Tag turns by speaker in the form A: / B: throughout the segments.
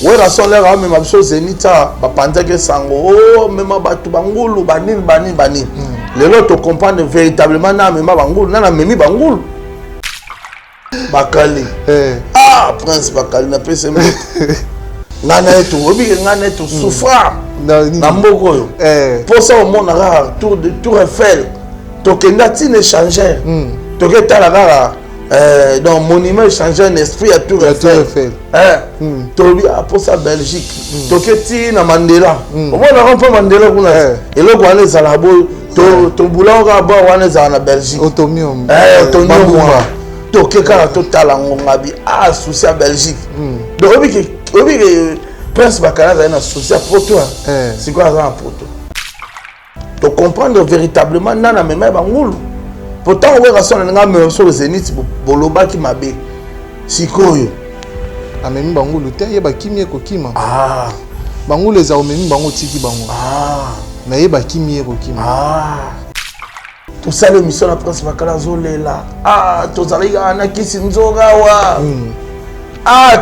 A: Ouais, la son l'air même ma chose Zenita, ba pandake sango, oh même batu bangulu bani. Les autres comprennent véritablement na même bangulu, na memi bangulu. Bakali. Ah, prince Bakali na pese me. Ngana etu, obi ngana etu souffrant. Na mboko yo. Pour ça au monde rare tour Eiffel. Tokenda tine échangeur. Toketa la rare. Donc monument échangeur un esprit à tour Eiffel. Tobi pour ça Belgique. Toketi na Mandela. Au moins on a pas Mandela kuna. Et le gouane zalabo to boulanga ba wana za na Belgique. Otomium. Otomium. Tokeka total ngonga bi souci à Belgique. Donc obi que Prince Bakala a un souci pour toi. C'est quoi ça pour toi? Tu comprendre véritablement nana même bangulu. Pourtant on va sonner nga me sur le Zénith boloba ki mabe. Sikoyo.
B: Amemi bangulu te yeba kimie ko kima. Bangulu eza omemi bango tiki bango. Na yeba kimie ko kima.
A: Tout ça l'émission la Prince Bakala zolela. Tozalika na kisinzoga wa.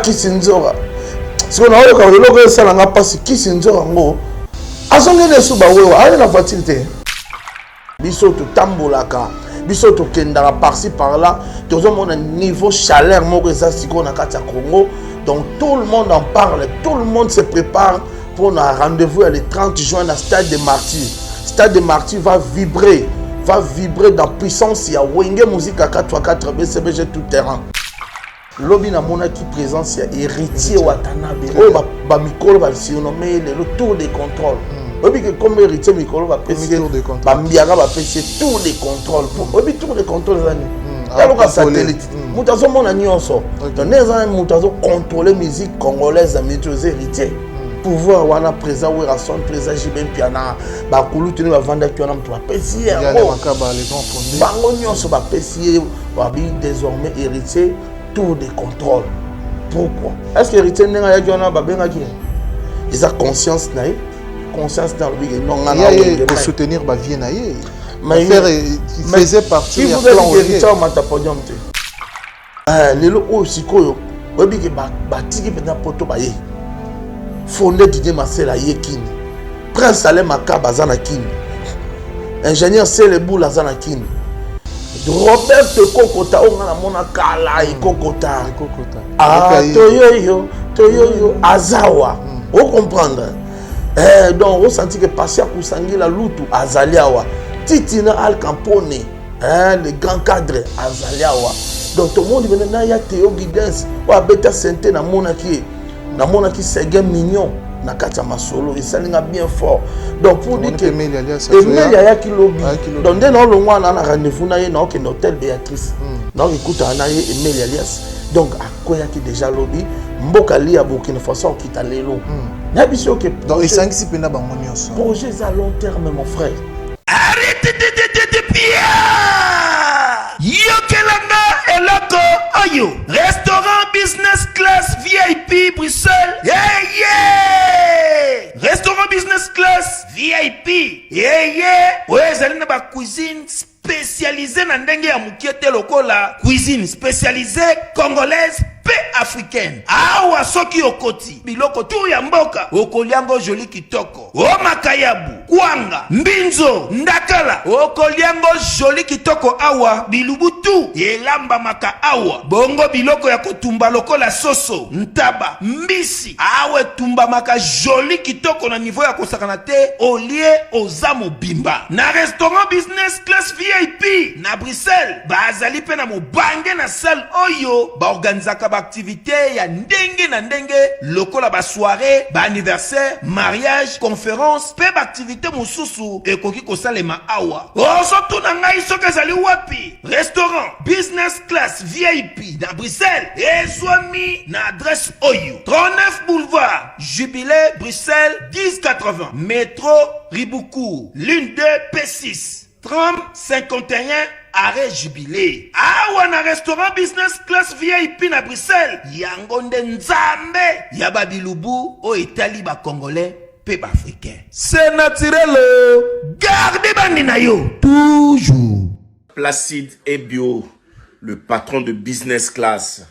A: Kisinzoga. Si on a eu le logo ça n'a pas si kisinzoga ngo. Azongene suba wewa, ale na facilité. Biso to tambolaka. Biso to kendara par-ci par-là. Tous on a un niveau chaleur moko ça siko na kati ya Congo. Donc tout le monde en parle, tout le monde se prépare pour un rendez-vous le 30 juin à Stade des Martyrs. Stade des Martyrs va vibrer dans puissance. Il y a Wenge musique à 4x4 BCBG tout terrain. Lobby na mona qui présence héritier Watanabe. Ba mikolo va surnommer le tour des contrôles. Obi que comme héritier mikolo va passer ba mbiaga va passer tour des contrôles. Obi tour des contrôles zani. Ya loka satellite. Mutazo mona nyonso. Donc neza mutazo contrôler musique congolaise à maîtriser héritier. Pouvoir wana présent ou rason présent Jibem Piana ba kulu tenu ba vanda ki wana mtu ba pesi ya
B: makaba les gens fondés.
A: Bango nyonso ba pesi ba bi désormais héritier tour de contrôle. Pourquoi? Est-ce que héritier n'est pas là ils ont conscience dans le but non
B: pour soutenir ba vie naïe. Mais il faisait partie
A: du plan héritier au matapodium. Les lots aussi quoi? Obi que batiki pendant poto ba ye. Fondé Didier Marcel Yekin. Prince Salem Makaba Zanakin. Ingénieur Célébou Lazanakin. Robert Kokota on a mona kala et Kokota. Toyoyo Azawa. Vous comprendre? Donc on sentit que Passia Kusangi la lutu Azaliawa. Titina Al Campone, le grand cadre Azaliawa. Donc tout le monde maintenant il y a Théo Guidance ou Beta Santé na mona qui c'est game mignon. Nakata Masolo, et ça n'est bien fort. Donc pour dire que Emile Yaya qui lobby. Donc dès lors le mois on a rendez-vous na un hôtel Béatrice. Donc écoute on a Emile Alias. Donc à quoi qui déjà lobby Mbokali à Burkina Faso qui t'a l'élo. N'abissio que
B: donc il s'en qui pena bango nyonso.
A: Projet à long terme mon frère.
C: Arrêtez de Pierre. Yokelanga eloko oyo. Restaurant business class VIP Bruxelles. Restaurant business class VIP. Ouais, zali na ba cuisine spécialisée na ndenge ya mukiete lokola cuisine spécialisée congolaise pe africaine. Awa soki okoti biloko tu ya mboka okoliango joli kitoko. O makayabu, kwanga, mbinzo, ndakala okoliango joli kitoko awa bilubutu elamba maka awa. Bongo biloko ya kotumba lokola soso, ntaba, mbisi. Awe tumba maka joli kitoko na niveau ya kosakana te olie ozamo bimba. Na restaurant business class VIP na Bruxelles bazali pe na mobange na salle oyo ba organizaka ba activité ya ndenge na ndenge lokola ba soirée, ba anniversaire, mariage, conférence, pe ba activité mususu ekoki kosalema awa. Oso tuna ngai soka zali wapi? Restaurant business class VIP na Bruxelles ezwami na adresse oyo 39 boulevard Jubilé Bruxelles 1080 métro Riboucourt l'une 2 P6 30 51 arrêt Jubilé. Awa na restaurant business class VIP na Bruxelles yango nde nzambe ya babilubu o Italie ba congolais pe ba africain. C'est naturel. Gardez bandi na yo toujours.
D: Placide et Bio, le patron de business class.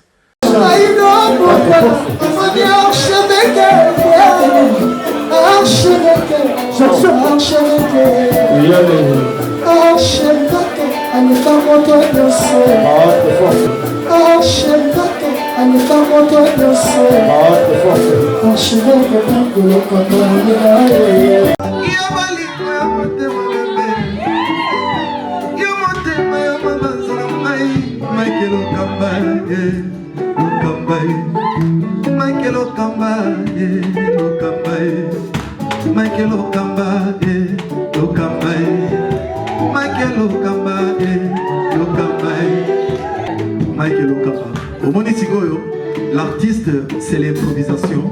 E: L'artiste, c'est l'improvisation.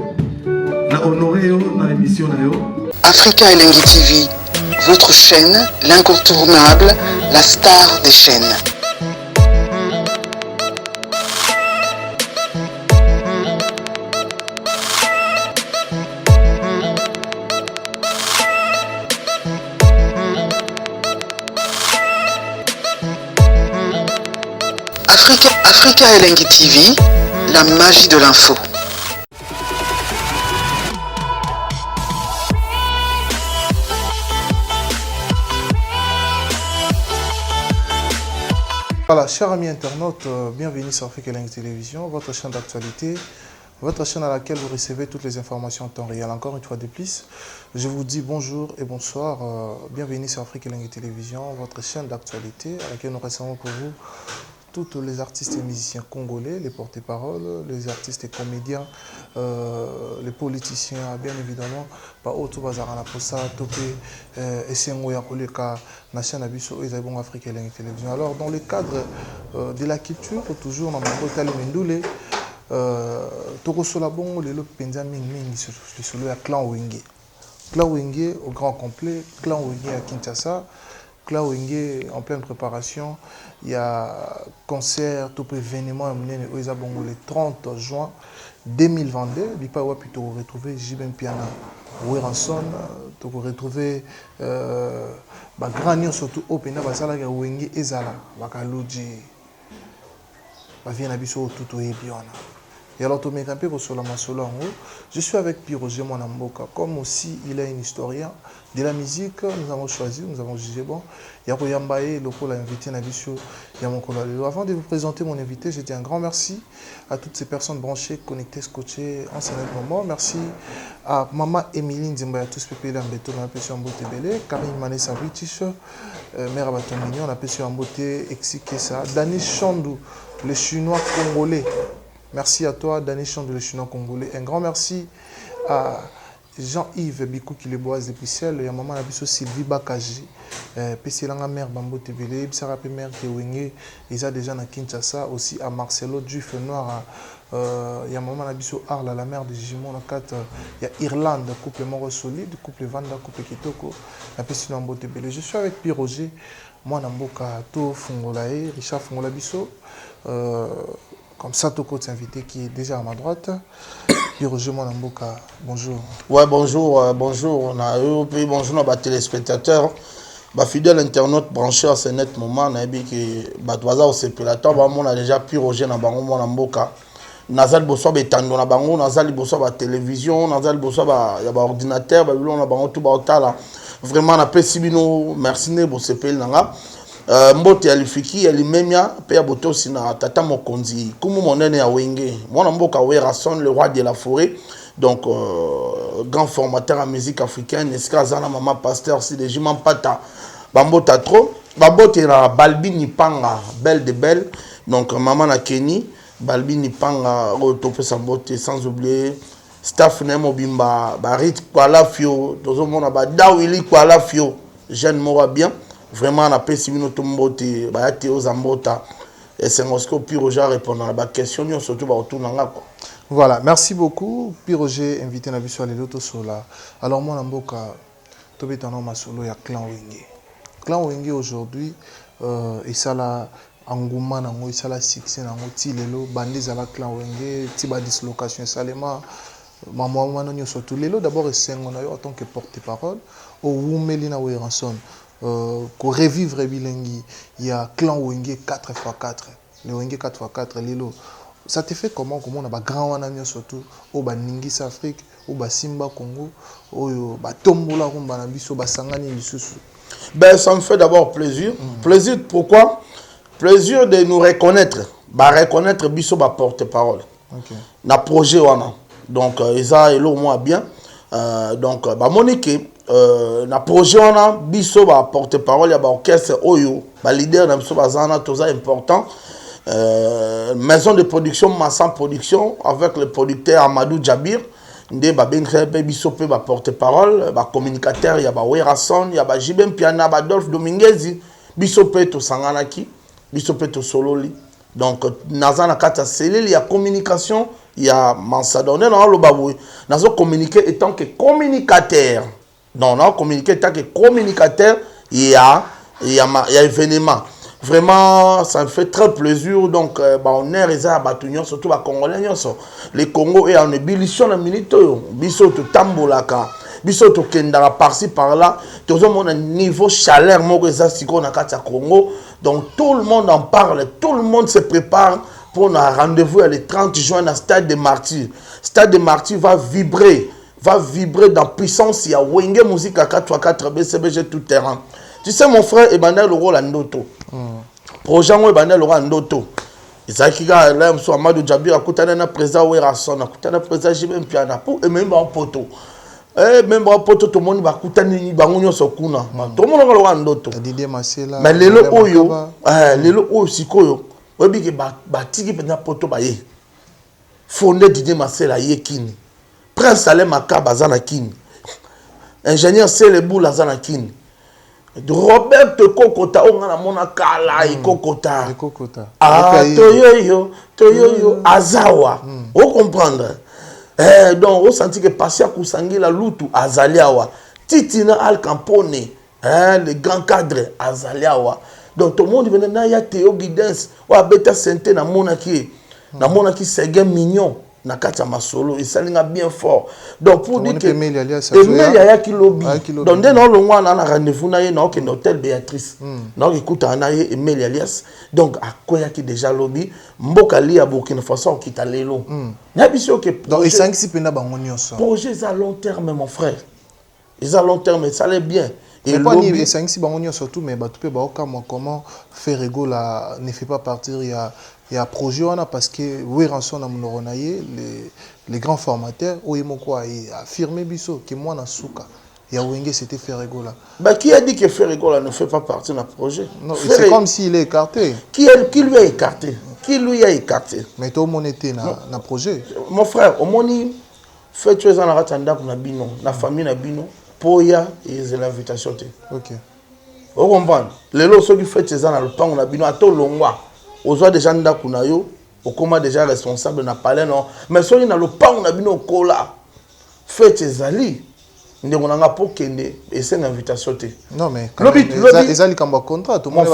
E: Na honoré dans l'émission.
F: Africa Elengi TV, votre chaîne, l'incontournable, la star des chaînes. Africa Elengi TV, la magie de l'info.
B: Voilà, chers amis internautes, bienvenue sur Africa Elengi Télévision, votre chaîne d'actualité, votre chaîne à laquelle vous recevez toutes les informations en temps réel. Encore une fois de plus, je vous dis bonjour et bonsoir, bienvenue sur Africa Elengi Télévision, votre chaîne d'actualité à laquelle nous recevons pour vous tous les artistes et musiciens congolais, les porte-paroles, les artistes et comédiens, les politiciens, bien évidemment, pas autre bazar à la posa, topé, et c'est un ka na chaîne abisso et bon Afrique et télévision. Alors dans le cadre de la culture, toujours dans mon hôtel Mendoulé, toko solabon le lo penza ming sur le clan Wenge. Clan Wenge au grand complet, clan Wenge à Kinshasa. Clan Wenge en pleine préparation, il y a concert, tout événement le 30 juin 2022. Il pas plutôt retrouver Jibem Piana, Ranson, tu retrouver grand surtout Open Basala Wenge Ezala, Bakaloji, Bavien Abisso tout et Biona. Et alors, je suis avec Pierre Roger Mwanamboka. Comme aussi il est un historien de la musique, nous avons choisi, nous avons jugé bon. Yako Yambaye, le pôle invité Nabisho Yamokola. Avant de vous présenter mon invité, je dis un grand merci à toutes ces personnes branchées, connectées, scotchées en ce moment. Merci à Maman Emiline Zimbaya, tous pépés d'Ambeto, on a appelé sur Ambote Belé, Karine Manessa British, Mère Abaton Mignon, on a appelé sur Ambote Exikesa, Dani Chandou, le chinois congolais. Merci à toi, Dani Chandou, le chinois congolais. Un grand merci à Jean-Yves Bikou qui les boise des Pissel. Il y a maman Nabiso Sylvie Bakaji. Pesselanga mère Bambo Tebele. Bisarape mère Kewenge. Ils ont déjà na Kinshasa. Aussi à Marcelo Duf Noir. Il y a maman Nabiso Arla, la mère de Jimon. Il y a Irlande, couple Moro Solide. Couple Vanda, couple Kitoko. La Pesselanga Bambo Tebele. Je suis avec Pierre Roger. Moi, Namboka To Fungolae. Richard Fungola Bisso. Comme ça, Toko invité qui est déjà à ma droite. Pierre Roger Mwanamboka, bonjour. Ouais, bonjour, bonjour. On a eu bonjour à nos téléspectateurs. Fidèle internaute branché à ce net moment, on a dit que Batwaza au Sepulator, on a déjà Pierre Roger Mwanamboka. Nazal Bosso Betando na bango, Nazal Bosso ba télévision, Nazal Bosso ba ordinateur, on a bango tout ba otala. Vraiment, on a fait Sibino, merci ne Bosso Pelanga. Mbote alifiki alimemia pe ya boto sina tata mokonzi kumu monene ya Wenge mwana mboka Ranson, le roi de la forêt, donc grand formateur en musique africaine eska zana mama pasteur si de Jiman Pata bambota trop babote na Balbini Panga belle de belle, donc maman na Kenny Balbini Panga autope sa bote, sans oublier staff Nemo Bimba Barit Kwala Fio tozo mona ba Dawili Kwala Fio jeune mora bien. Vraiment, on a pu si nous tombote, bayate aux ambota, et c'est un Pierre Roger répondre à la question, surtout autour de la. Voilà, merci beaucoup. Pierre Roger invité à sur les autres sola. Alors moi, Namboka, Tobi Tanoma solo, il y a Clan Wenge. Clan Wenge aujourd'hui, et ça là, Angouma nango, et ça là succès nango, Tilelo, bandits à la Clan Wenge, Tiba dislocation, Salema. Maman nanyo surtout Lelo d'abord et c'est en tant que porte-parole, au Wumelina Ranson. Pour revivre Bilengi, il y a Clan Wenge 4x4. Le Wenge 4x4, Lilo. Ça te fait comment on a un grand wanamio surtout, au Ningis Afrique, au Simba Congo, au Tombola Rumba Nabiso, au Sangani Lisusu.
A: Ben, ça me fait d'abord plaisir. Plaisir, pourquoi? Plaisir de nous reconnaître. Reconnaître Bisso, porte-parole. na projet wana donc eza elo moi bien donc ba monique na projet wana biso ba porte-parole ya ba orchestre oyo ba leader na biso bazana toza important maison de production Massan Production avec le producteur Amadou Djabir nde ba bengrebe biso pe ba porte-parole ba communicateur ya ba Werason ya ba Jibem Piana ba Adolphe Dominguez biso pe to sanganaki biso pe to sololi donc nazana kata cellule ya communication ya Mansadone na lo babou nazo communiquer étant que communicateur non communiquer étant que communicateur il y a événement vraiment ça me fait très plaisir donc on est réservé à Batunion surtout à Congolais les Congo est en ébullition la minute biso to tambolaka biso to kendara par-ci par-là tous mon niveau chaleur moko ezasi ko na kati ya Congo donc tout le monde en parle tout le monde se prépare pour un rendez-vous le 30 juin à Stade des Martyrs. Stade des Martyrs va vibrer dans puissance. Il y a Wenge Musique à 4x4 BCBG tout terrain. Tu sais mon frère Emmanuel Loro Landoto. Projet Emmanuel Loro Landoto. Isaki ga là so Amadou Djabir akutana na président Werason akutana président Jibem Piana pour même en poto. Même en poto tout le monde va kutana ni bangonyo sokuna. Tout le monde Loro Landoto.
B: Didier Masela.
A: Mais lelo oyo sikoyo obi ke batiki pena poto baye fondé Didier Masela yekini Prince Salem Makaba zana kini ingénieur Selebou la zana kini Robert Kokota on na mona kala Kokota toyoyo azawa on comprendre donc on senti que passer kusangi la lutu azaliawa Titina Al Campone le grand cadre azaliawa. Donc tout le monde venait na ya Théo Guidance wa beta santé na monaki c'est mignon na kata masolo et ça linga bien fort donc pour dire que Emile ya ki lobby donc dès non le mois na rendez-vous na ye na ok hôtel Béatrice na écoute na ye Emile alias donc akoya ki déjà lobby mboka li ya Burkina Faso kita lelo na biso que
B: donc et 5 6 pena bango nyonso
A: projet à long terme mon frère ils à long terme ça allait bien.
B: Et pas ni les 5 6 bangonio surtout mais batupé baoka comment faire ego là ne fait pas partir il y a projet on a parce que Werason na mononaye les grands formateurs oyemoko a affirmé biso que moi na souka ya Wenge c'était faire ego là.
A: Bah qui a dit que faire ego là ne fait pas partie d'un projet?
B: Non, c'est comme s'il est écarté.
A: Qui lui a écarté? Qui lui a écarté?
B: Mais tout le monde était na projet.
A: Mon frère, au moni fait tu es en ratanda na bino, na famille na bino. Poya et l'invitation.
B: Ok.
A: Vous comprenez? Les lots qui fait ces ans, le pan on a bino à tout longwa. Aux gens déjà nda kunayo, au comment déjà responsable n'a pas non. Mais si on a le pan on a bino kola, fait ces ali. Nous on a pour kende et c'est une invitation.
B: Non mais les ali comme contrat, tout le monde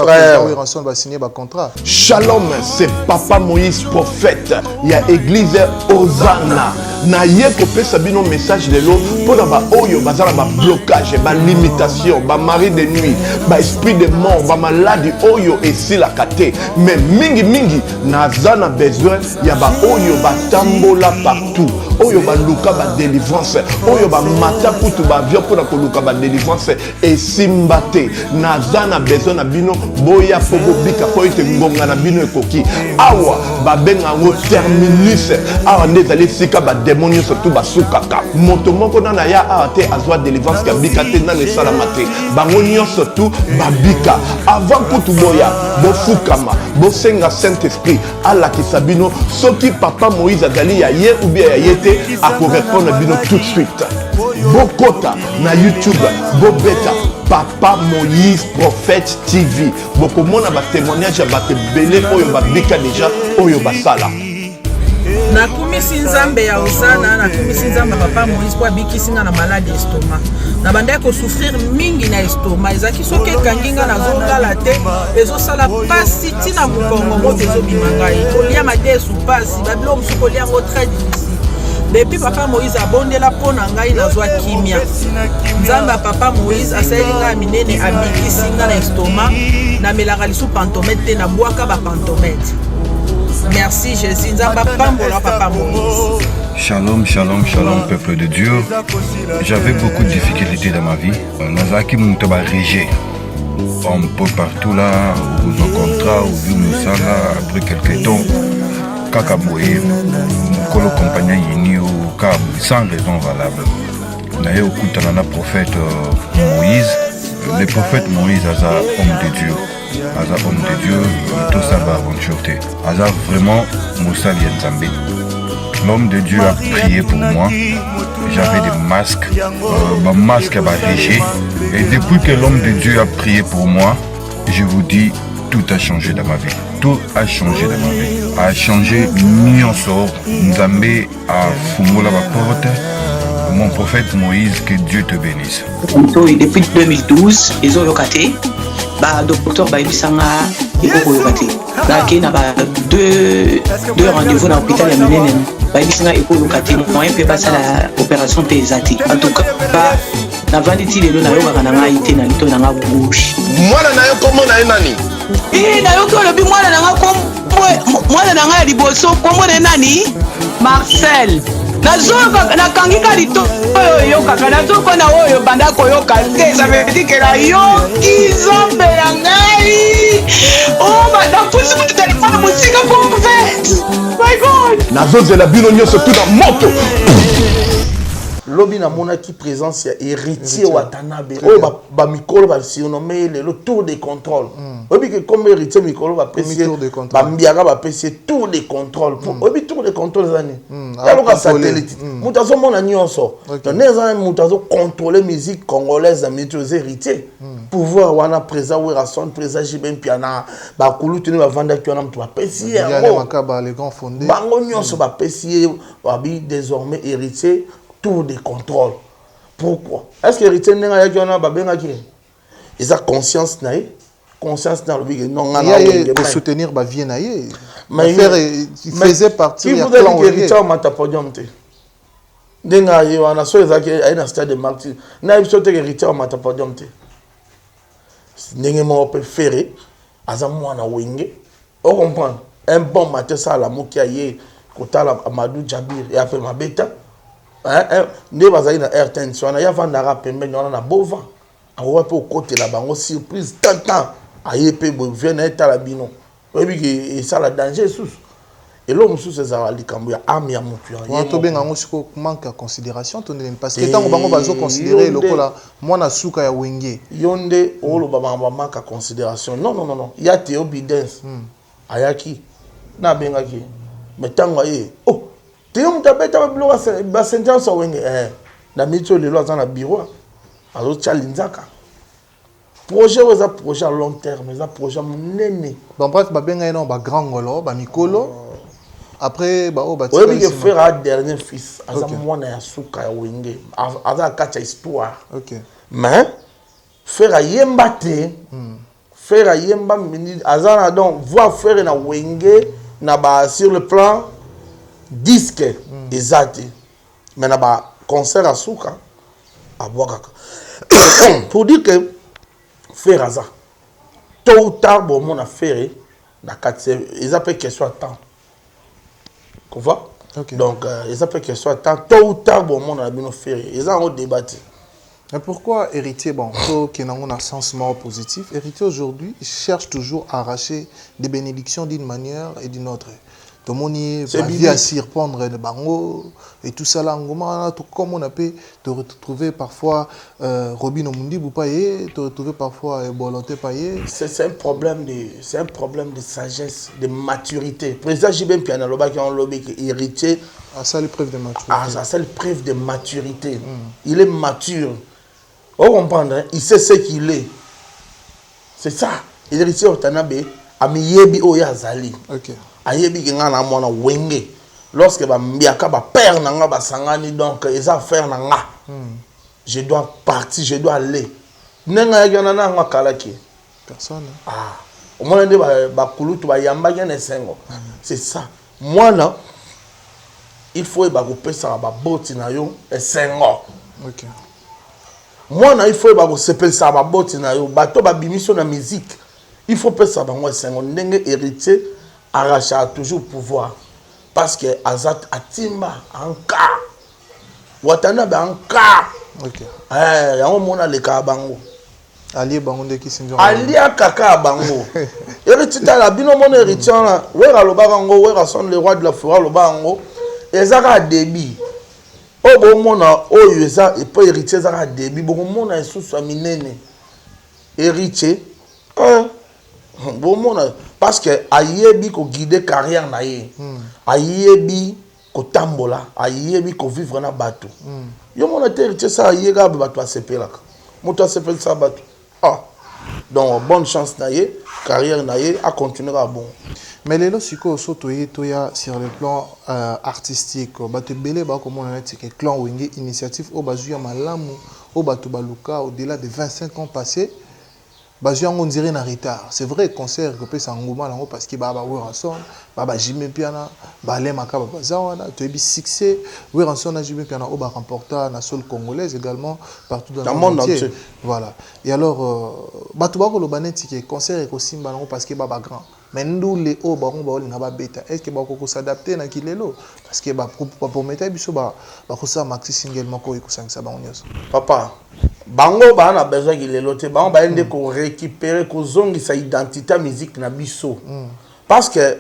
B: va signer un contrat.
G: Shalom, c'est Papa Moïse prophète. Il y a église Hosanna. Na ye kopé sabino message de l'eau pour ba oyo bazala ba blocage, ba limitation, ba mari de nuit, ba esprit de mort, ba maladie oyo et si la kate. Mais mingi nazana besoin ya ba oyo ba tambola partout. Oyo ba luka ba délivrance, oyo ba mata kutu ba avion pour na luka ba délivrance et simbate. Nazana besoin na bino boya pobo bika po ite ngonga na bino ekoki. Awa ba benga ngo terminus. Awa ndezali sika ba démonios surtout basukaka moto moko na ya ate azwa délivrance ka bika te na le salamate bangonio surtout babika avant kutu boya bofukama bosenga Saint-Esprit ala kisabino soki papa Moïse azali ya ye ou bien ya yete a ko répondre bino tout de suite bokota na YouTube bobeta Papa Moïse prophète TV bokomona ba témoignage ba belé oyo babika déjà oyo basala.
H: Nakumisi nzambe ya Hosanna, nakumisi nzambe papa Moïse kwa bikisinga na maladie estomac. Na banda ko souffrir mingi na estomac. Ezaki soke kanginga na zongala te, ezo sala pasi tina mukongo mo tezo bimangai. Kolia madesu pasi, babilo musuko lia ngo très difficile. Depuis papa Moïse abondela pona ngai na zwa kimia. Nzambe papa Moïse asayelinga minene abikisinga na estomac, na melaka lisu pantomete na bwaka ba pantomete. Merci Jésus, Papa Moïse.
I: Shalom, shalom, shalom, peuple de Dieu. J'avais beaucoup de difficultés dans ma vie. Nazaki Moutaba Régé. Un peu partout là, aux contrats, au Vieux Moussala, après quelques temps. kaka boye mokolo compagnie yini ka sans raison valable. Naye okutana na prophète Moïse. Le prophète Moïse aza homme de Dieu. Aza homme de Dieu, tout ça va aventure. Aza vraiment Moussali Nzambe. L'homme de Dieu a prié pour moi. J'avais des masques, ma masque a régi. Et depuis que l'homme de Dieu a prié pour moi, je vous dis, tout a changé dans ma vie. Tout a changé dans ma vie. A changé, Nyonso, Nzambe a fumula la porte. Mon prophète Moïse, que Dieu te bénisse.
J: Depuis 2012, ils ont locaté. Docteur Baïbisanga, il faut locater. Là, il y a deux rendez-vous dans l'hôpital de Ménénen. Baïbisanga, il faut locater. Moi, je peux passer l'opération PSAT. En tout cas, na vanditi lelo na yoka na ngai te na lito na nga bouche.
G: Mwana na yo komo na nani?
J: Na yo ko lobi mwana na nga kombo mwana na nga liboso kombo na nani? Marcel. Nazoka nakangika lito oyo yoka na zoko na oyo banda koyoka te ça veut dire que la yoki zombe ya ngai. Oh na pusi mu téléphone musika pour fait. My God.
G: Nazozela bino nyonso tout dans moto.
A: Lobi na mona qui présence ya héritier Watanabe. Oh ba mikolo ba surnommé le tour de contrôle. Obi que comme héritier mikolo ba pesier ba mbiaka ba pesier tour de contrôle. Obi tour de contrôle zani. Ya loka satellite. Mutazo mona nyonso. Donc neza mutazo contrôler musique congolaise à métiers héritier. Pouvoir wana présent ou rason présent jiben piana ba kulu tuni ba vanda ki wana mtu ba pesier.
B: Ya makaba les grands fondés.
A: Bango nyonso ba pesier wabi désormais héritier tour de contrôle. Pourquoi? Est-ce que héritier n'a pas de babengaki? Ils ont conscience na conscience dans le but non
B: pour soutenir ba vie na ye. Mais il faisait partie
A: de la clan héritier mata podium te. Denga ye wana so ezaki na stade de martyr. Na biso te héritier mata podium te. Ndenge mo pe ferré aza mwana wenge. On comprend. Un bon matin ça la mokia ye kotala Amadou Djabir et a fait ma bêta. Ne bazali na air tension na ya vandara pembe nyona na bova awa pe côté la bango surprise tant ayepe bo vient eta la bino obi que ça la danger sous et l'homme sous ces likambo ya ami ya mutu
B: ya to benga ngosiko manque à considération to ne parce que tant bango bazo considérer lokola mwana suka ya wenge
A: yonde olo baba manque à considération non il y a Théo Bidens ayaki na benga ki mais tango ye oh Théo mtabeta ba sentence wenge na mito lelo azana bureau azo chalinzaka projet oza projet à long terme ça projet monene
B: bon bref ba benga eno ba grand ngolo ba mikolo après ba o ba
A: tika oui que faire un dernier fils aza mwana ya suka ya wenge aza kacha histoire
B: OK
A: mais faire ayemba te faire ayemba mini azana donc voir faire na wenge na ba sur le plan disque exact mais na ba concert à suka à boakaka pour dire que faire ça tôt ou tard bon mon affaire na quatre ils appellent que soit temps comprends donc ils appellent que soit temps tôt ou tard bon mon a bien faire ils ont débattu.
B: Mais pourquoi héritier, bon, qui n'a un sens mort positif, héritier aujourd'hui cherche toujours à arracher des bénédictions d'une manière et d'une autre. Tout le monde vient à s'y répondre de bango et tout ça là, comme on a pu te retrouver parfois Robin Omundi ou paye, te retrouver parfois Bolonté paye.
A: C'est un problème de sagesse, de maturité. Président Jibem Pianaloba qui a un lobby héritier.
B: Ah, ça c'est preuve de maturité.
A: Ah, ça c'est preuve de maturité. Il est mature. On comprend, hein? Il sait ce qu'il est. C'est ça. Il est héritier Otanabe, Amiyebi Oyazali.
B: Ok.
A: Ayebi ngana mwana wenge lorsque ba mbiaka ba père nanga ba sangani donc les affaires nanga je dois partir, je dois aller nenga yagana na nga kalaki
B: personne
A: ah au moins de ba kulutu ba yamba ngene sengo c'est ça mwana il faut ba kopesa ba boti na yo esengo.
B: OK
A: Mwana il faut ba ko sepelisa ba boti na yo bato ba bimiso na musique il faut pesa bango esengo ndenge héritier arrache à toujours pouvoir parce que Azat Atimba en cas Watanabe en cas
B: OK
A: yango mona le ka bango
B: Ali bangonde qui sinjo.
A: Ali kaka bango. Héritier la bino mon héritier là. Wera loba bango, wera son le roi de la forêt loba bango. Ezaka débit. O bo mona oyo eza et pas héritier ezaka débit. Bo mona esusu minene. Héritier. Bo mona parce que ayebi ko guider carrière na ye. Ayebi ko tambola, ayebi ko vivre na bateau. Yo mona héritier ça ayega bateau asepela. Moto asepela ça bateau. Ah, donc bonne chance naïe, carrière naïe, à continuer à bon.
B: Mais les lorsque toya sur le plan artistique, batu belé ba comme on a dit que clan wenge initiative au bazuya malamu au batu baluka au-delà de 25 ans passés. Bazuya on dirait en retard. C'est vrai concert que peut s'engouement là parce que baba Weranson, baba Jimmy Piana, balé makaba bazawana, tu es succès. Weranson a Jimmy Piana au ba remporta na sol congolaise également partout dans le monde entier. Voilà. Et alors batu ba ko lo baneti que concert et ko simba là parce que baba grand. Mais nous les hauts baron ba olinga ba beta. Est-ce que ba ko s'adapter na kilelo parce que ba pour mettre biso ba ko ça maxi single moko ko sangisa ba onyos.
A: Papa bango ba na besoin kilelo te bango ba ende ko récupérer ko zongi sa identité musique na biso. Parce que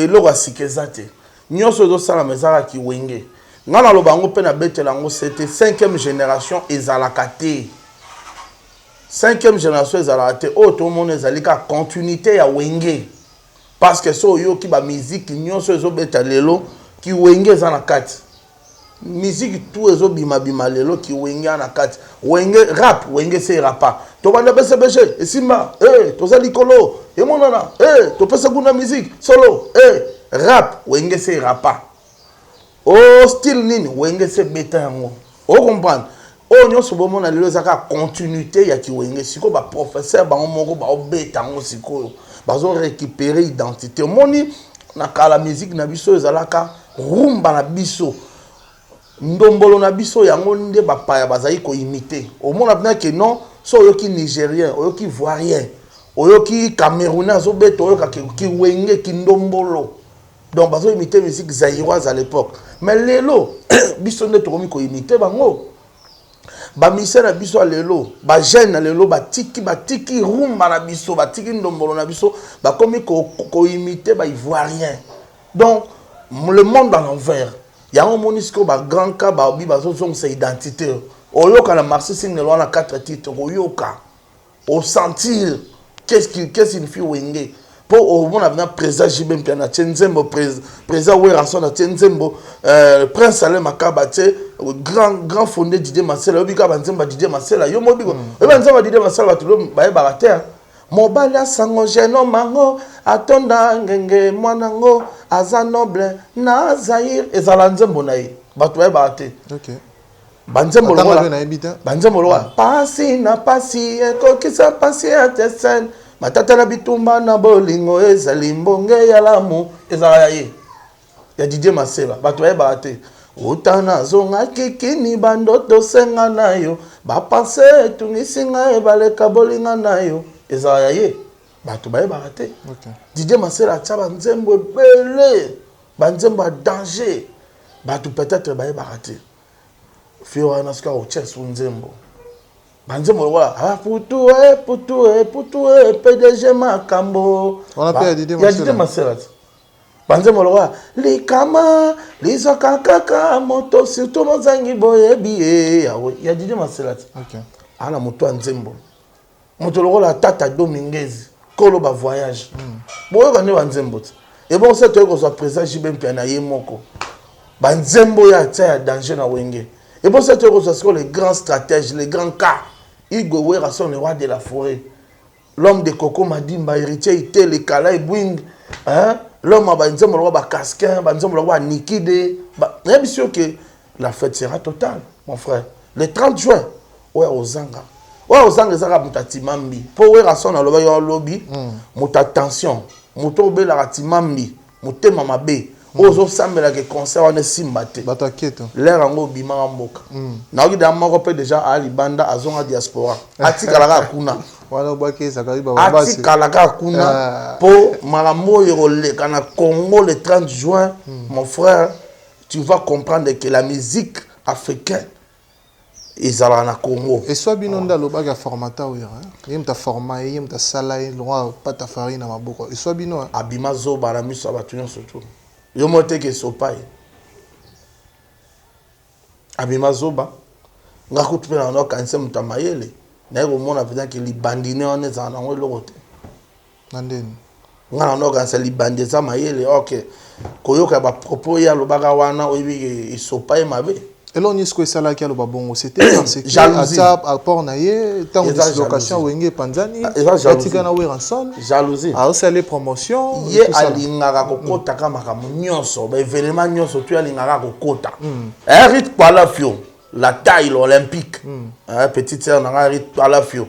A: lo wa sikezate. Nyoso do sala mezara ki wenge. Ngana lo bango pe na betela ngo c'était 5e génération ezalakate. 5e génération ezalakate o to monde ezalika continuité ya wenge. Parce que so yo ki ba musique nyoso ezo betalelo ki wenge za na kati. Musique tout ezo bima bima lelo ki wenge na kati. Wenge rap wenge se rapa. To banda BCBG esimba to za likolo e monana to pesa kuna musique solo rap wenge se rapa. Oh style nini wenge se beta yango. O comprendre. O nyoso bo mona lelo zaka continuité ya ki wenge siko ba professeur ba moko ba obeta yango siko. Bazo récupérer identité. Moni na kala musique na biso ezalaka rumba na biso. Ndombolo na biso yango nde bapaya bazali ko imiter. Au monde apna que non, so yoki nigérien, yoki ivoirien, yoki camerounais zo beto yoka ki wenge ki ndombolo. Donc bazo imiter musique zaïroise à l'époque. Mais lelo biso nde tokomi ko imiter bango. Ba misera biso lelo, ba jeune lelo batiki rumba na biso, batiki ndombolo na biso, ba komi ko imiter ba ivoirien. Donc le monde à l'envers. Il y a un monisco ba grand cas ba obi bazo zong sa identité. Oyoka la Marseille signe le na 4 titres oyoka. Au sentir qu'est-ce qui signifie wenge. Pour au monde avenir président Jibem Piana Tenzembo président Weranson na Tenzembo prince Alain Makabate grand fondé Didier Marcel obika banzemba Didier Marcel yo mobiko e banzemba Didier Marcel batulo ba barater mobala sango geno mango atonda ngenge mwanango aza noble na Zaire ezala nzembo na ye batu ba barate.
B: OK.
A: Banzembo lo pasi na pasi ekokisa pasi atesen matata na bitumba na bolingo ezali mbonge ya lamu ezala ya ye ya Didier Marcel batu ba barate. Utana zonga kikini bandoto senga nayo bapanse tungisinga ebaleka bolinga nayo ezala ya ye batu ba barate. Didier Marcel atia banzembo ebele banzembo danger batu peut-être ba barate. Fiora naska o chess nzembo banzembo wala putu PDG makambo
B: on appelle
A: Didier Marcel banzembo wala likama lizoka kaka moto surtout mozangi boyebi ya Didier Marcel.
B: OK.
A: Ana moto nzembo moto wala tata Dominguez kolo ba voyage boyo bane banzembo et bon c'est toi ko soit présent Jibem Piana ye moko banzembo ya tia danger na wenge. Et pour cette chose, les grands stratèges, les grands cas, Igwe Weranson, le roi de la forêt, l'homme de Coco Madimba, héritier, était le Kalai Bwing, l'homme a le roi Casquin, le roi Nikide. Bien sûr que la fête sera totale, mon frère. Le 30 juin, ouais, aux Zanga. Ouais, aux Zanga, ça va être Mambi. Pour Weranson, le roi lobby, mon attention, mon tourbe la Ratimambi, mon thème à ma baie. Ozo sambela ke concert wana simbate
B: bataketo
A: l'air ngo bima mboka na oki da moko pe déjà à libanda azonga diaspora atikala ka kuna
B: wana baki zakari baba basi
A: atikala ka kuna po maramo yorole kana Congo le 30 juin mon frère tu vas comprendre que la musique africaine ezala na Congo.
B: Et soit bino nda loba ga formata oyo hein. Yem ta forma yem ta sala loi pas ta farine na maboko. Et soit bino
A: abima zoba na miso abatunya surtout. Yo mote ke sopai. Abima zoba nga kutupe na no kanse mutamayele. Na yego mona peut que libandine on est en ango lokote.
B: Nandeni.
A: Nga no kanse libande za mayele OK. Koyoka ba propos ya lobaka wana oyibi sopai mabe.
B: Et là, on est ce que ça là qui a le babongo. C'était parce que
A: jalousie.
B: à port naïe, tant de location wenge panzani,
A: jalousie. Jalousie.
B: Alors c'est les promotions.
A: Ye alingaka kokota kama nyonso, ba événement nyonso tu alingaka kokota. Rit Palafio, la taille olympique. Petite sœur na Rit Palafio.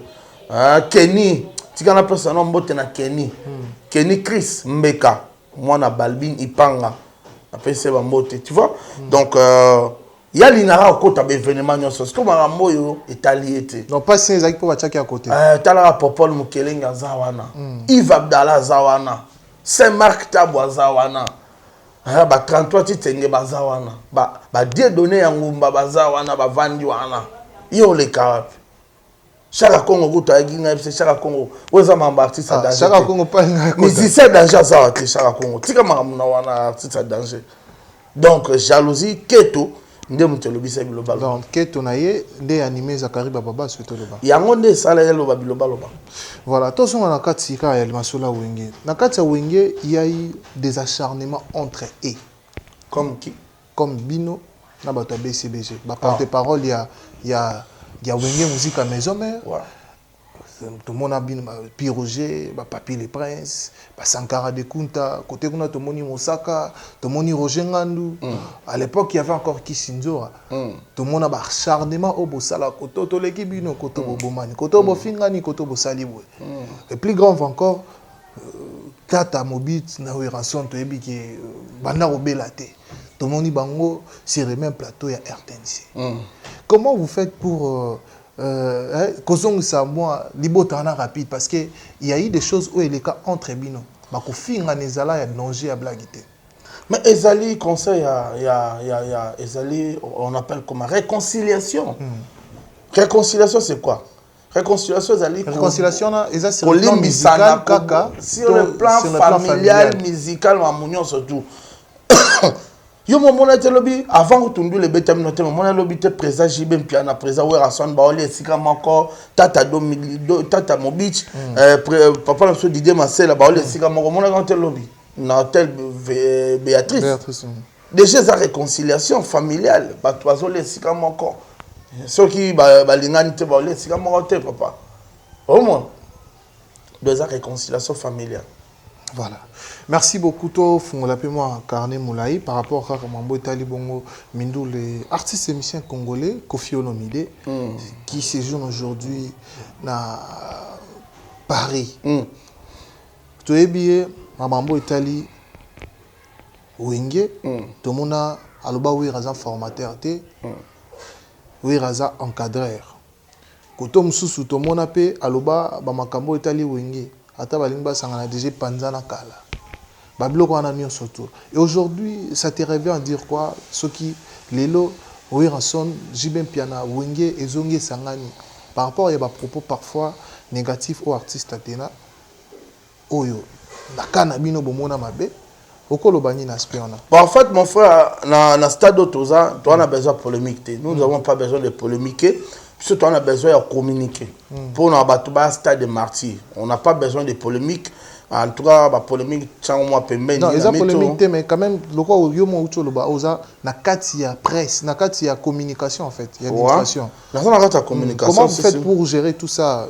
A: Kenny, tikana personne mbote na Kenny. Kenny Chris Mbeka, moi na Balbin Ipanga. Après c'est mbote, tu vois? Donc il y a l'inara au côté d'événements nyonso. C'est comme un moyo italiété.
B: Non pas c'est exact pour batchaki à côté.
A: Tala Popol Mukelenga zawana. Yves Abdallah zawana. Saint-Marc Tabwa zawana. Ba 33 titenge bazawana. Ba die donné ya ngumba bazawana ba vandi wana. Yo le karap. Chaka Congo kuta ginga FC Chaka Congo. Weza mamba artiste à danger.
B: Chaka Congo pas nga.
A: Musicien danger zawa te Chaka Congo. Tika makamuna wana artiste à danger. Donc jalousie keto.
B: Donc, qu'est-ce que animé Zakari Baba sur le bas.
A: Yangonde sala loba biloba loba.
B: Voilà, tous on a quatre sika ya masula wenge. Na quatre wenge, il y a eu des acharnements entre eux.
A: Comme qui?
B: Comme Bino na bato BCBG. Ba porte-parole il y a wenge musique à maison mère. Tout le monde a bien Piroger, Papi les Princes, Sankara de Kunta, côté qu'on a tout le monde Mosaka, tout le monde Roger Ngandou. À l'époque, il y avait encore Kisinzora. Tout le monde a acharnement au Bossala, côté to l'équipe bino, côté Bobomani, côté Bofingani, côté Bossalibwe. Et plus grand encore, Tata Mobit, Naoui Ranson, to ebi qui bana obelate. Tout le monde bango sur le même plateau il y a RTNC. Comment vous faites pour causons ça moi libotana rapide parce que il y a eu des choses où il est cas entre bino ba ko finga nezala ya danger à blaguité
A: mais ezali conseil ya ezali on appelle comme réconciliation. Réconciliation c'est quoi? Réconciliation ezali
B: réconciliation na eza sur le plan musical kaka
A: sur le plan familial musical mamunyo surtout. Yo momona te lobi avant que tundu le betam noté momona lobi te présent jibem piana présent ouais rason baoli esika moko tata tata mobich papa la so Didier Marcel baoli esika moko mona quand te lobi na hôtel Béatrice déjà sa réconciliation familiale ba toazoli esika moko ceux qui balingani te baoli esika moko te papa au moins déjà réconciliation familiale.
B: Voilà. Merci beaucoup to fungola pe moi Carnet Moulaï par rapport à Mambo Itali Bongo Mindou les artistes et musiciens congolais Kofi Olomide qui séjourne aujourd'hui à Paris. Tu es bien Mambo Itali Wenge to mona aloba wi raza formateur te wi raza encadreur. Koto mususu to mona pe aloba ba makambo Itali Wenge ata balimba sangana déjà panzana kala. Babloko en a mis surtout. Et aujourd'hui, ça te revient à dire quoi? Ce qui, les lots, oui, ranson, Jibem Piana, Wenge et Zonge Sangani. Par rapport à des propos parfois négatifs aux artistes Athéna, Oyo, Nakana Bino Bomona Mabe, Okolo Bani Naspiona.
A: En fait, mon frère, dans le stade d'Otoza, toi, on a besoin de polémiquer. Nous n'avons pas besoin de polémiquer, puisque toi, on a besoin de communiquer. Pour nous abattre un stade de martyrs, on n'a pas besoin de polémique. En tout cas, la polémique,
B: non, il y a polémique, mais quand même, le quoi, il y a presse, il y a communication en fait, il y a communication. Comment vous faites pour gérer tout ça?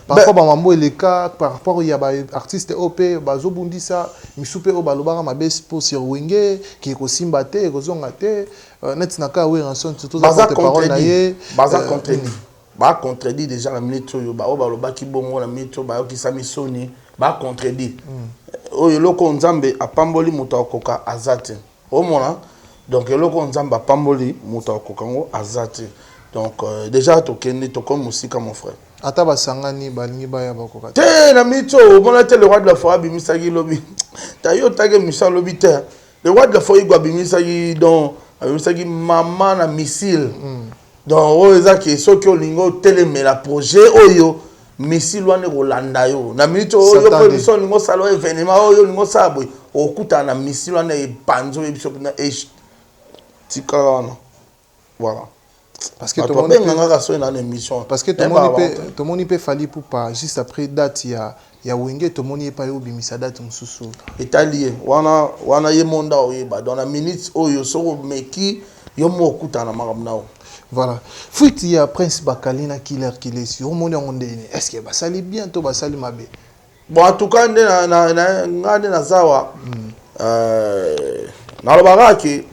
B: Parfois, il y a des cas, parfois, il y a des artistes OP, Bazobundisa, Misupe Obalobara, Mabes pour Sirwenge, qui est aussi mbatté, Rozongate, Netnaka, oui, rançon, tout ça.
A: Baza contredit déjà la minute, Baloba qui bon, la minute, qui s'amisoni. Ba contredit oyo loko nzambe apamboli muta okoka azate omona donc loko nzambe apamboli muta okoka ngo azate donc déjà tokende tokom musika mon frère
B: ata basangani balingi baya bakoka
A: te na mito omona te le roi de la forêt bimisaki lobi tayo tage misa lobi te le roi de la forêt gwa bimisaki donc bimisaki maman na missile donc oyo eza ke soki olingi otelemela projet oyo misile wana ekolanda yo na minute oyo po biso olingi osala événement oyo olingi osala boye okutana na misile wana epanzi oyo biso mpena tikala wana voilà
B: parce que
A: tout le monde ngaka so na émission
B: parce que tout le monde peut fali pour pas juste après date ya wenge tout le monde pas yo bimisa date mususu
A: etalié wana ye monda oyeba dans la minute oyo soko meki yo mo okutana makambo nao.
B: Voilà. Fuite ya Prince Bakali na Killer Kilesi. Au monde on est. Est-ce que basali bientôt basali mabe?
A: Bon en tout cas ngane na zawa na lobaka ki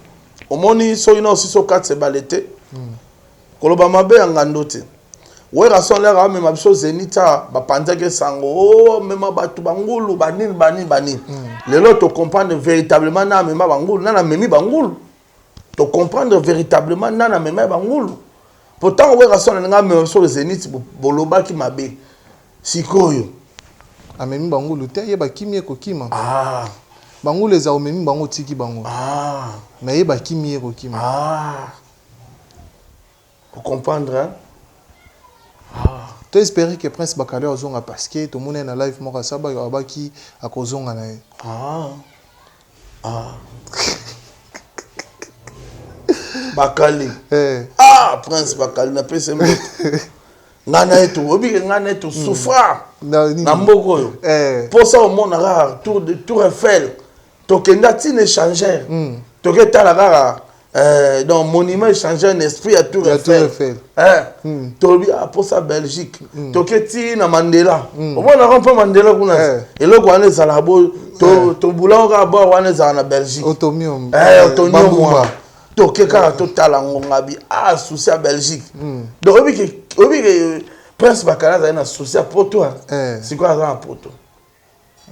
A: omoni so ina aussi so 4 balete. Koloba mabe ngando te. Wera son lera mema biso zenita ba panzake sango oh mema batu bangulu banini. Lelo to comprendre véritablement na mema bangulu na memi bangulu. To comprendre véritablement nana mema bangulu pourtant we rasona nga me so zenit boloba ki mabe sikoyo
B: amemi bangulu te ye bakimie ko kima bangulu eza omemi bango tiki bango mais ye bakimie ko kima
A: pour comprendre hein
B: to espérer que Prince Bakali ozonga parce que to mona na live moko saba yo abaki akozonga na ye
A: Bakali. Prince Bakali na pese mbe. Ngana eto obi ngana eto souffra. Na mboko yo. Pour ça au monde rare tour Eiffel. Tokenda tin échangeur. Toketa la rare donc monument échangeur un esprit à tour Eiffel. Tobi pour ça Belgique. Toketi na Mandela. Au moins on pas Mandela kuna. Et le wana za la bo to bulanga ba wana za na Belgique.
B: Otomium.
A: Otomium. Tokeka total ngongabi souci à Belgique donc obi que Prince Bakala a un souci pour toi c'est quoi ça pour toi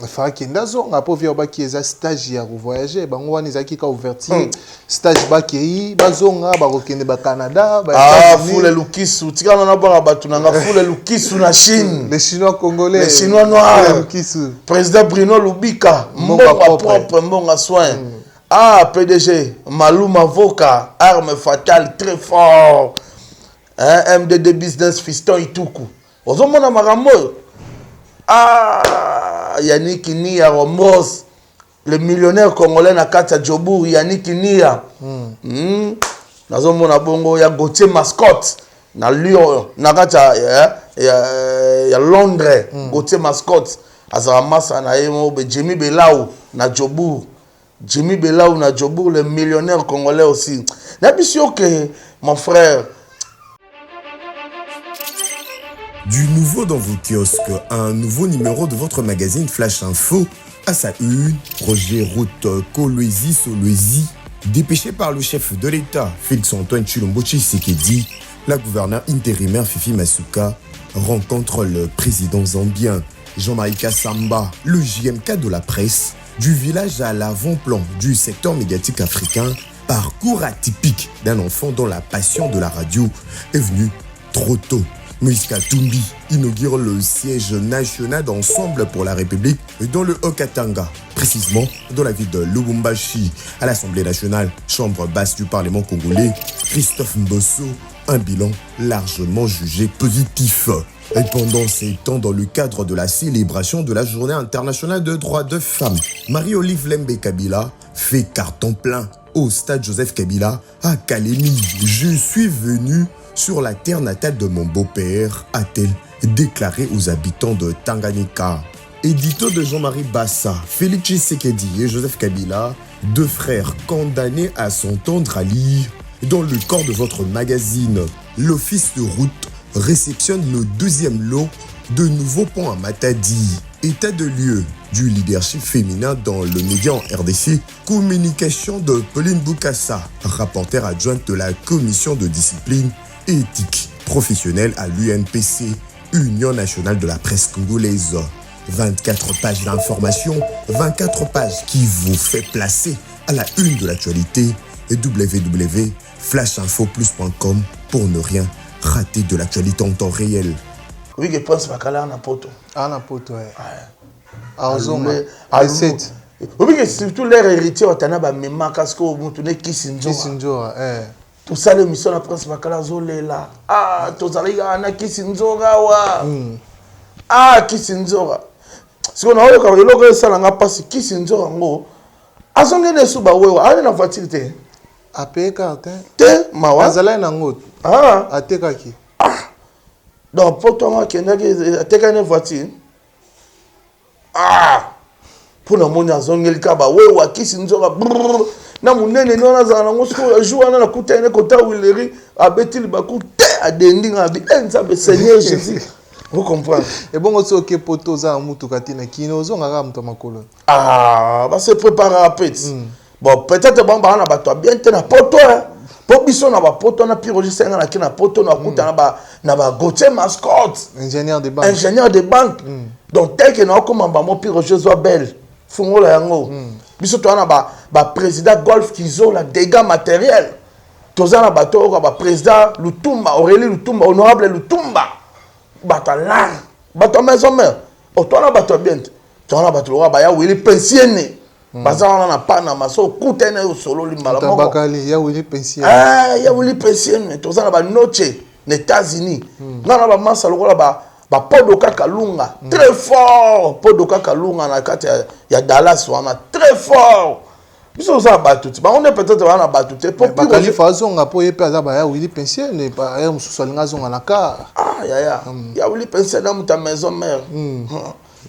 B: fa ki ndazo nga po via ba ki eza stage ya voyager bango wana ezaki ka ouverture stage ba ki bazonga ba kokende ba Canada ba
A: fule lukisu tikana na ba batu na fule lukisu na Chine
B: les Chinois congolais
A: les Chinois noirs
B: lukisu
A: président Bruno Lubika mbonga propre mbonga soin PDG, Malou Mavoka, arme fatale très fort. MDD Business Fiston Ituku. Ozomona makambo. Yannick Nia Romos, le millionnaire congolais na kata Djobour, Yannick Nia. Nazomona bongo ya Gauthier Mascotte na Lyon, na kata ya Londres, Gauthier Mascotte. Azaramasa na yemo be Jimmy Belau na Djobour. Jimmy Belau na Djobour, le millionnaire congolais aussi. N'abissio que mon frère.
K: Du nouveau dans vos kiosques, un nouveau numéro de votre magazine Flash Info. À sa une, Roger Route Kolwezi Solwezi, dépêché par le chef de l'État, Félix-Antoine Tshilombo Tshisekedi, la gouverneure intérimaire Fifi Masuka rencontre le président zambien Jean-Marie Kassamba, le JMK de la presse. Du village à l'avant-plan du secteur médiatique africain, parcours atypique d'un enfant dont la passion de la radio est venue trop tôt. Moïse Katumbi inaugure le siège national d'Ensemble pour la République dans le Haut-Katanga, précisément dans la ville de Lubumbashi, à l'Assemblée nationale, chambre basse du Parlement congolais. Christophe Mbosso, un bilan largement jugé positif. Et pendant ces temps, dans le cadre de la célébration de la Journée internationale de droits de femmes, Marie-Olive Lembe Kabila fait carton plein au stade Joseph Kabila à Kalemi. Je suis venu sur la terre natale de mon beau-père, a-t-elle déclaré aux habitants de Tanganyika. Édito de Jean-Marie Bassa, Félix Tshisekedi et Joseph Kabila, deux frères condamnés à s'entendre à lire. Dans le corps de votre magazine, l'Office de route réceptionne le deuxième lot de nouveaux ponts à Matadi. État de lieu du leadership féminin dans le média en RDC. Communication de Pauline Boukassa, rapporteure adjointe de la commission de discipline et éthique professionnelle à l'UNPC, Union nationale de la presse congolaise. 24 pages d'information, 24 pages qui vous fait placer à la une de l'actualité et www.flashinfoplus.com pour ne rien rater de l'actualité en temps réel.
A: Oui, que pense Bakala en poto.
B: En poto, ouais.
A: Oui, que surtout leur héritier, on a ba mema casco, on tourne Kisinjo.
B: Kisinjo,
A: tosala émission na prince bakala zolela tozali na kisi nzoga wa kisi nzoga siko na oyo ka eloko esala nga pasi kisi nzoga ngo azongene su ba wewa ali na voiture te
B: apeka
A: te mawa
B: azala na ngoto atekaki
A: donc poto nga kendaki atekani voiture pona moni azongeli ka ba wewa kisi nzoga na munene no nazala nango sikoyo jour wana nakuta ene kota wileri abeti libaku te adendi nga abi nzambe seigneur jésus vous comprenez
B: ebongo soki poto oza mutuka te na kino ozongaka moto makolo
A: base prépare apeti bon peut-être bon bana bato bien te na poto po biso na ba poto na piroji senga na kina poto na kuta na ba Gauthier mascotte
B: ingénieur
A: de banque donc tel que na comme ba mo piroji zo belle fungola yango biso to na ba président golf kizo la dégâts matériels tozana bato ba président Lutumba Aurélie Lutumba honorable Lutumba batala bato maison mère otona bato bien tona bato lo ba ya wili pensione bazana na pana maso kutene solo limbala moko
B: tabakali ya wili pensione
A: ya wili pensione tozana ba noche na États-Unis ngana ba masa lokola ba Podoka Kalunga très fort Podoka Kalunga na kati ya Dallas wana très fort biso za batuti ba on est peut-être wana batuti
B: pour bakali fazonga po yepe aza ba ya wili pensione pa ya mususu alinga zonga na ka
A: ya wili pensione na muta maison mère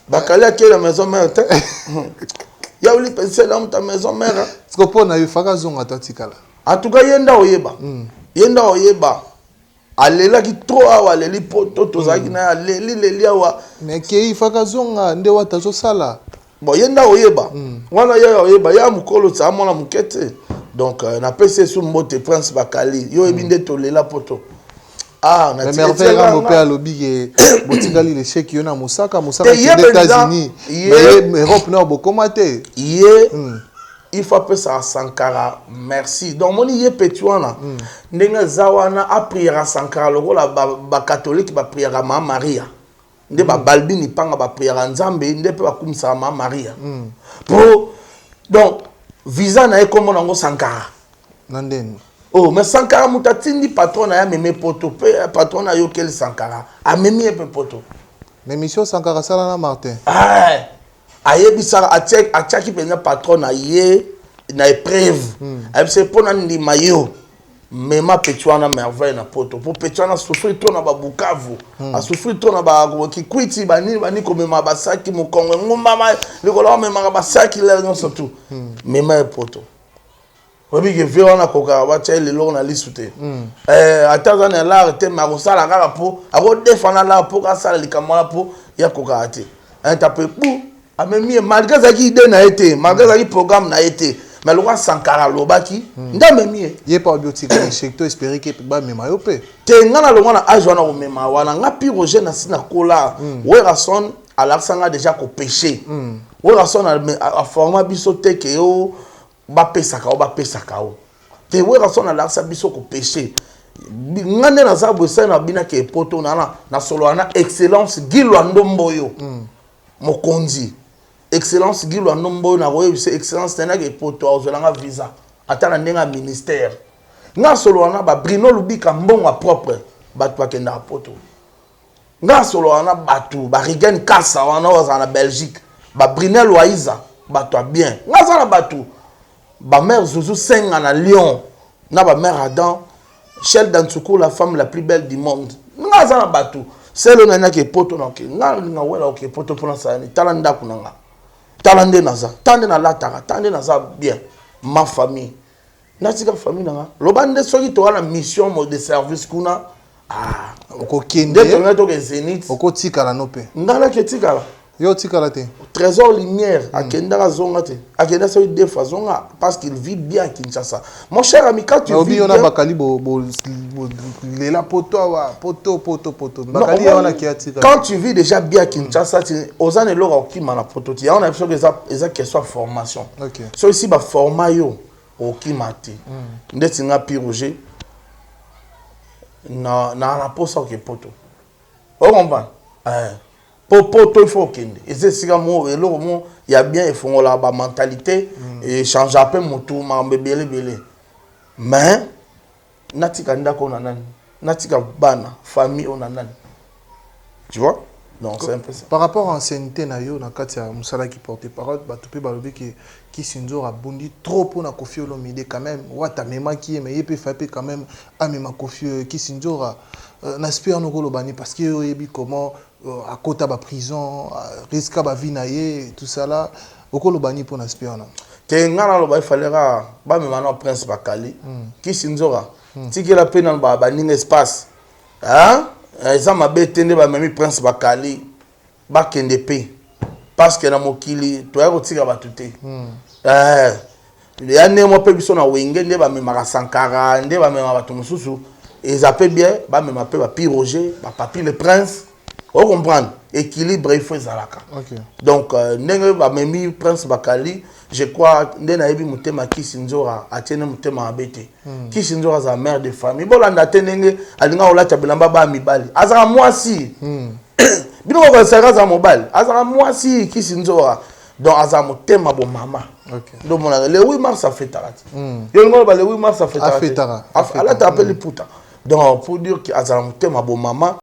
A: bakali akela maison mère te ya wili pensione na muta maison mère
B: siko pona yifaka zonga tatikala
A: en tout cas yenda oyeba alelaki trop awa aleli poto tozalaki na aleli awa
B: mais kei faka zonga nde wata zosala
A: bon yenda oyeba wana ya oyeba ya mukolo tsa mona mukete donc na pese su mbote prince bakali yo ebinde tolela poto
B: na merveille rambo pe alobi ke botikali le chèque yo na musaka les États-Unis mais Europe na bokomate
A: il faut appeler ça Sankara merci donc moni ye petuana ndenga zawana a prière Sankara lokola ba catholique ba prière à Mama Maria nde ba balbini panga ba prière nzambe nde pe ba kumisa Mama Maria pour donc visa na ekomo nango Sankara
B: nandeni
A: mais Sankara mutatindi patron ya meme poto pe patron ya yokel Sankara a meme pe poto
B: l'émission Sankara sala na Martin
A: ayebisaka atiaki mpenza patron na ye na épreuve ayebisa mpona ndima yo mema peti wana merveille na poto po peti wana asouffrir to na babukavu asouffrir to na bakikwiti bani komema basaki mokongo ngumbama likolo bamemaka basaki lere nyonso tu mema ye poto obike vie wana koka batia eleloko na lisu te ata aza na lare te me akosala kaka mpo akodefana lare mpo kasala likambo wana mpo ya kokaa te tape pu amemi malgré zaki idée na été malgré zaki programme na été mais le roi Sankara lobaki ndamemi
B: ye pa biotika checto espérer que ba mema yo pe
A: te ngana lo ngana age wana ko mema wana nga pi Roger na sina kola Werason alaksanga déjà ko péché Werason a forma biso te ke yo ba pesaka o te Werason alaksa biso ko péché ngane na za bwesa na bina ke poto na solo na excellence Gilwa Ndomboyo mokonzi excellence Gilwa Ndomboyo na roye c'est excellence tena ke poto ozolanga visa atana ndenga ministère nga solo wana ba Bruno Lubika mbongo propre batu bakenda poto nga solo wana batu ba Rigen Kassa wana ozana Belgique ba Brunel Waiza batu bien nga zana batu ba mère Zouzou Senga na Lyon na ba mère Adam Shell Dantsuko la femme la plus belle du monde nga zana batu selo na ke poto na ke nga wela ke poto pona sa ni talanda kunanga talande naza tande na lataka tande naza bien ma famille natika famille nanga lobande soki to na mission de service kuna
B: okokende
A: to na to ke Zénith
B: okotikala no pe
A: ngala ke tikala
B: yo tikala te
A: trésor lumière akenda zonga te akenda so deux fois zonga parce qu'il vit bien à Kinshasa mon cher ami quand tu vis
B: bien bakali lela poto bakali wana ki atika
A: quand tu vis déjà bien à Kinshasa tu ozane lora okima na poto ti on a besoin que ça que soit formation so ici ba forma yo okima te ndeti nga pi Roger na posa ke poto o comprend poto il faut kende et c'est ça mo eloko mo ya bien il faut la ba mentalité et changer un peu motu ma belé mais natika ndako on nani natika bana famille on nani tu vois donc c'est un peu ça
B: par rapport à l'ancienneté na yo na kati ya musala qui porte parole ba topé balobi que Kisinzo a bondi trop pour na Koffi Olomide quand même wata mema qui mais yepé fait quand même amema Koffi Kisinzo n'aspire no kolobani parce que yebi comment à kota ba prison risque ba vie na ye tout ça là okolobani pour n'aspire na
A: te ngana lo ba falera ba mema no prince bakali Kisinzo tiki la peine ba baninga espace hein ça m'a bétende ba memi prince bakali ba kende pe parce que na mokili to ya kotika batute ya ne mo pe biso na wenge nde ba mema Sankara nde ba mema batu mususu et ça peut bien ba mema pe ba Roger ba papi le prince on comprendre équilibre il faut zalaka donc ndenge ba memi prince bakali je crois nde na yebi mutema Kisinzo a tiene mutema abete Kisinzo a sa mère de famille bolanda tenenge alinga olata bilamba ba mibali azaka mwasi bino ko sera za mobile azaka mwasi Kisinzo donc azaka mutema bo mama donc mon le 8 mars ça fait tarati yo ngo ba le 8 mars ça fait tarati ala t'appelle puta donc pour dire que azaka mutema bo mama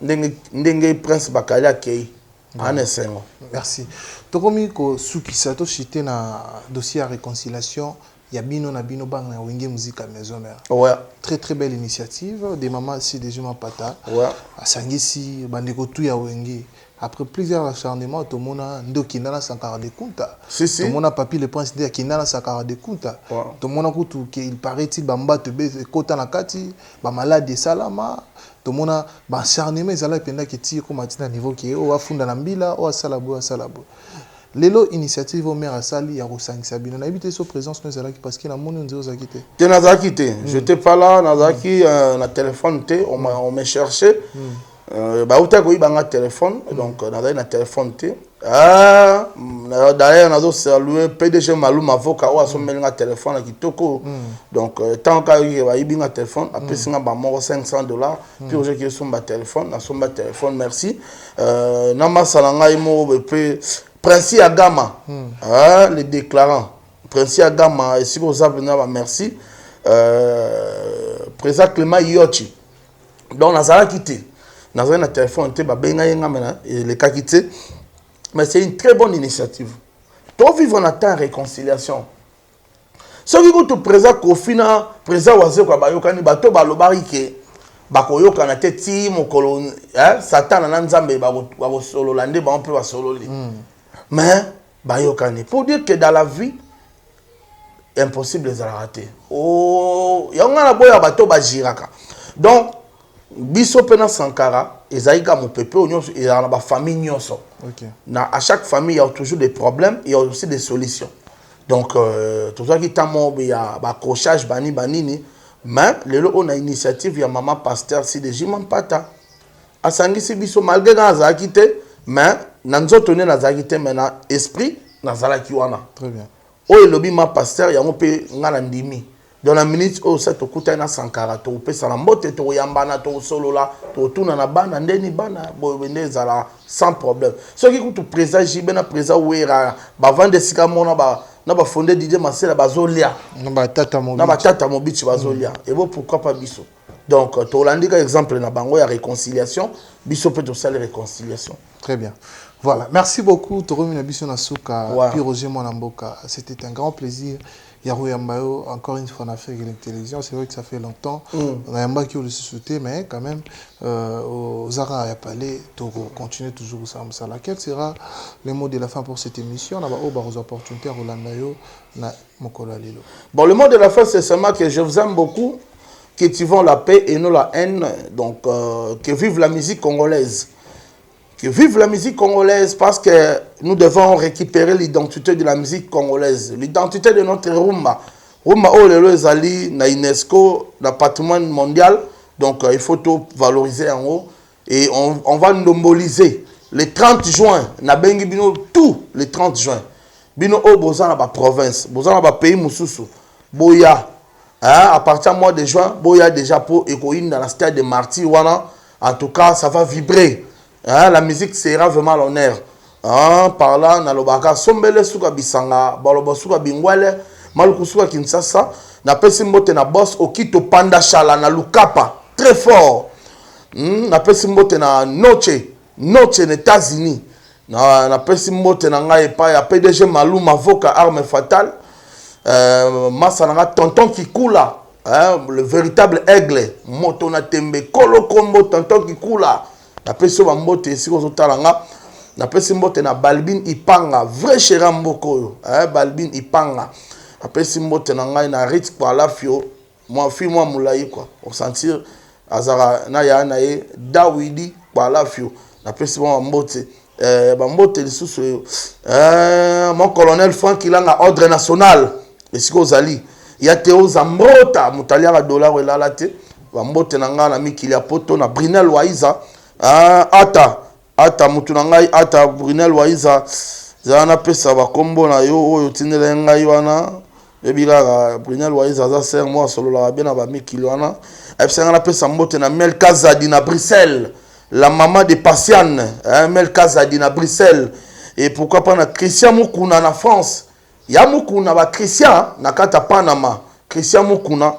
A: ndenge prince bakali akei ane sengo
B: merci tokomi ko sukisa to cité na dossier à réconciliation ya bino na bino bang na wenge musique à maison mère
A: ouais
B: très belle initiative des mamans ici des humains pata
A: ouais
B: asangisi bandeko tu ya wenge après plusieurs acharnements tout mona ndoki na Sankara de Kunta tout mona papi le prince de kinana Sankara de Kunta tout mona kutu que il paraît-il bamba te be kota na kati ba malade salama tout mona ba acharnement ezala penda ke ti ko matina niveau ki o afunda na mbila o salabo lelo initiative au maire asali ya kosangisa bino na habité so présence nous ezala parce que na moni nzo zakite
A: te nazakite j'étais pas là nazaki na téléphone te on m'a cherché bah uta ko ibanga téléphone donc nazali na téléphone te d'ailleurs nazo saluer PDG Malum avocat o asomelinga téléphone na kitoko donc tant ka ba ibinga téléphone après singa ba moko $500 puis aujourd'hui qui somba téléphone na somba téléphone merci na masalanga imo pe Prince Agama les déclarants Prince Agama et si vous avez na merci président Clément Yochi donc nazala quitté dans un téléphone te ba benga yenga mena le cas quitté mais c'est une très bonne initiative to vivre en temps réconciliation ce qui goûte président Kofina président waze kwa bayokani bato balobari ke bakoyoka na te ti mokolo Satan na nzambe ba solo lande ba on peut ba solo li mais bayokani pour dire que dans la vie impossible les rater oh yanga na boya bato ba jiraka donc biso pena Sankara ezaïka mon peuple nyonso et na ba famille nyonso na à chaque famille il y a toujours des problèmes et il y a aussi des solutions donc tout ça qui tamo ya ba accrochage banini mais lelo on a initiative ya maman pasteur si de jimam pata asangisi biso malgré na zakite mais nanzoto ne na zakite mais na esprit na zalaki wana
B: très bien
A: o elobi ma pasteur yango pe ngana ndimi dans la minute où ça te coûte un Sankara to pesa na mbote to yambana to solo la to tuna na bana ndeni bana bo zala sans problème ce qui coûte présent jibena présent wera ba vendre sika mona ba na ba fondé DJ Marcel bazolia
B: na ba tata
A: mobichi bazolia et bon pourquoi pas biso donc to landika exemple na bango ya réconciliation biso peut to sala réconciliation
B: très bien voilà merci beaucoup Toromi na biso na suka puis Roger Mwanamboka c'était un grand plaisir Yaro Yambayo, encore une fois, on a fait la télévision. C'est vrai que ça fait longtemps. On a Yamba qui a le souhaité, mais quand même, aux Zara à Palais, pour continuer toujours ça. Quel sera le mot de la fin pour cette émission? On a aux opportunités à Rolandayo, na Mokola Lilo.
A: Bon, le mot de la fin, c'est seulement que je vous aime beaucoup, cultivons la paix et non la haine. Donc, que vive la musique congolaise. Que vive la musique congolaise parce que nous devons récupérer l'identité de la musique congolaise, l'identité de notre rumba. Rumba oh lelo ezali na UNESCO, le patrimoine mondial, donc il faut tout valoriser en haut et on va nomboliser le 30 juin na bengi bino tout le 30 juin. Bino o bozana ba province, bozana ba pays mususu. Boya à partir du mois de juin, boya déjà pour écoiner dans la stade de Marty wana. En tout cas, ça va vibrer. La musique sera vraiment l'honneur. Par là, na lobaka sombele suka bisanga, baloba suka bingwale, maluku suka Kinshasa, napesi mbote na boss Okito Panda Chala na Lukapa très fort. Napesi mbote na Noche na États-Unis. Napesi mbote na ngai pa ya PDG Malou Mavoka Arme Fatale. Massa na tonton Kikula, le véritable aigle, moto na tembe kolo kombo tonton Kikula. Napesi mbote siko zotalanga. Napesi mbote na Balbin Ipanga, vrai chéra mboko, Balbin Ipanga. Napesi mbote na ngai na Ritz kwa Lafio, moi fille moi moulayi quoi. Au sentir azara na ya na ye Dawidi kwa Lafio. Napesi mbote mbote lisusu mon colonel Frank Ilanga ordre national. Esiko zali ya Théo Zambrota mutaliaka dollar elala te mbote na ngai na mikili ya poto na Brunel Waiza ata mutu na ngai ata Brunel Waiza zana pesa bakombo na yo oyo tindela ngai wana ebiraka Brunel Waiza za ser moi solo la bien na ba mikili wana epsanga na pesa mbote na Mel Kazadi na Bruxelles, la maman de Patiane, Mel Kazadi na Bruxelles, et pourquoi pas na Christian Mukuna na France. Ya Mukuna ba Christian na kata Panama, Christian Mukuna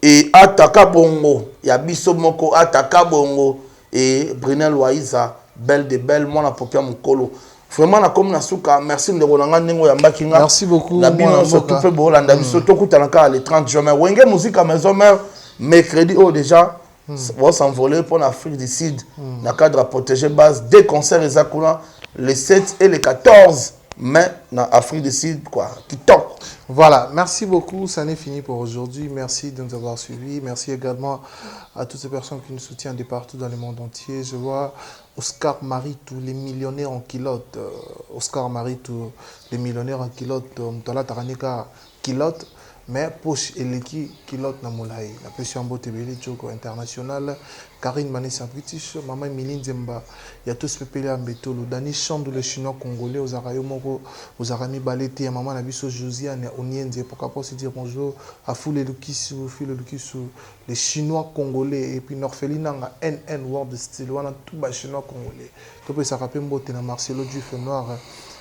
A: et ataka bongo ya biso moko ataka bongo et Brunel Waiza belle de belle moi na popia mukolo. Vraiment na comme na suka merci ndeko nanga ndingo ya mbakinga.
B: Merci beaucoup.
A: Na bino surtout pe bolanda biso to kutana ka le 30 juin. Wenge musique à maison mère mercredi oh déjà va s'envoler pour l'Afrique du Sud. Na cadre à protéger base des concerts et zakuna le 7 et le 14 mai na Afrique du Sud quoi. Qui top.
B: Voilà, merci beaucoup, ça n'est fini pour aujourd'hui. Merci de nous avoir suivis. Merci également à toutes ces personnes qui nous soutiennent de partout dans le monde entier. Je vois Oscar Maritou, les millionnaires en kilote. Oscar Maritou, les millionnaires en kilote. Mtola Taranika kilote. Mais poche et l'équipe kilote na moulaï. La pression Bote Beli Joko International. Karine Manessa British. Maman Miline Zemba. Il y a tous pépélés à Mbetolo. Dani Chandou, le chinois congolais. Aux Arayo Moko. Aux Arami Balete. Maman Nabiso Josiane. Onienze. Pourquoi pas se dire bonjour à Foule Lukisu. Fille Lukisu. Les chinois congolais. Et puis Norfelina. NN World Style. On a tout bas chinois congolais. Tu peux se rappeler Mbote na Marcelo Duf Noir.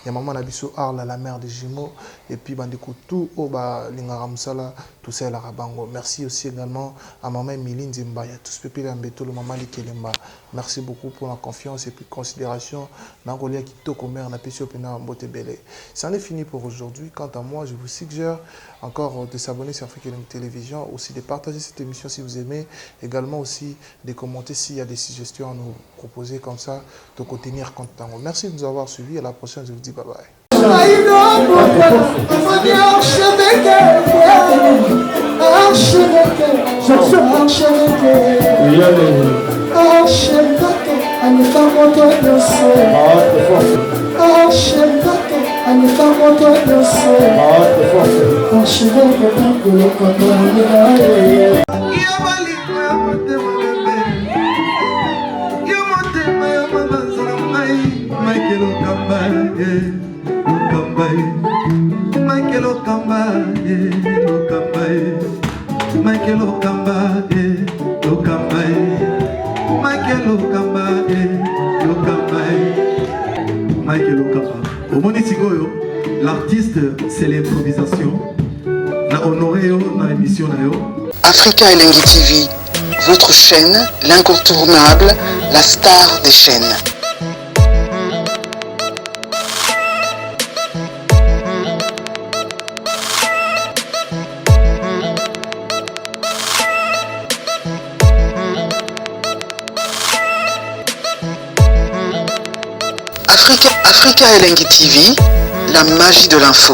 B: Il y a maman Nabiso Arla, la mère des jumeaux. Et puis Bandeko tout au bas Lingaramsala, tout ça la Rabango. Merci aussi également à maman Emiline Zemba. Il y a tous pépé l'ambeto, le maman Likelemba. Merci beaucoup pour la confiance et puis considération. Nangolia Kitoko mère na pesio pena Mbote Bele. C'en est fini pour aujourd'hui. Quant à moi, je vous suggère encore de s'abonner sur Afrique Télévision, aussi de partager cette émission si vous aimez, également aussi de commenter s'il y a des suggestions à nous proposer comme ça, de contenir compte. Merci de nous avoir suivis. À la prochaine, je vous dis bye bye.
E: L'artiste, c'est l'improvisation. Na honoré dans l'émission.
F: Africa Elengi TV, votre chaîne, l'incontournable, la star des chaînes. Africa Elengi TV, la magie de l'info.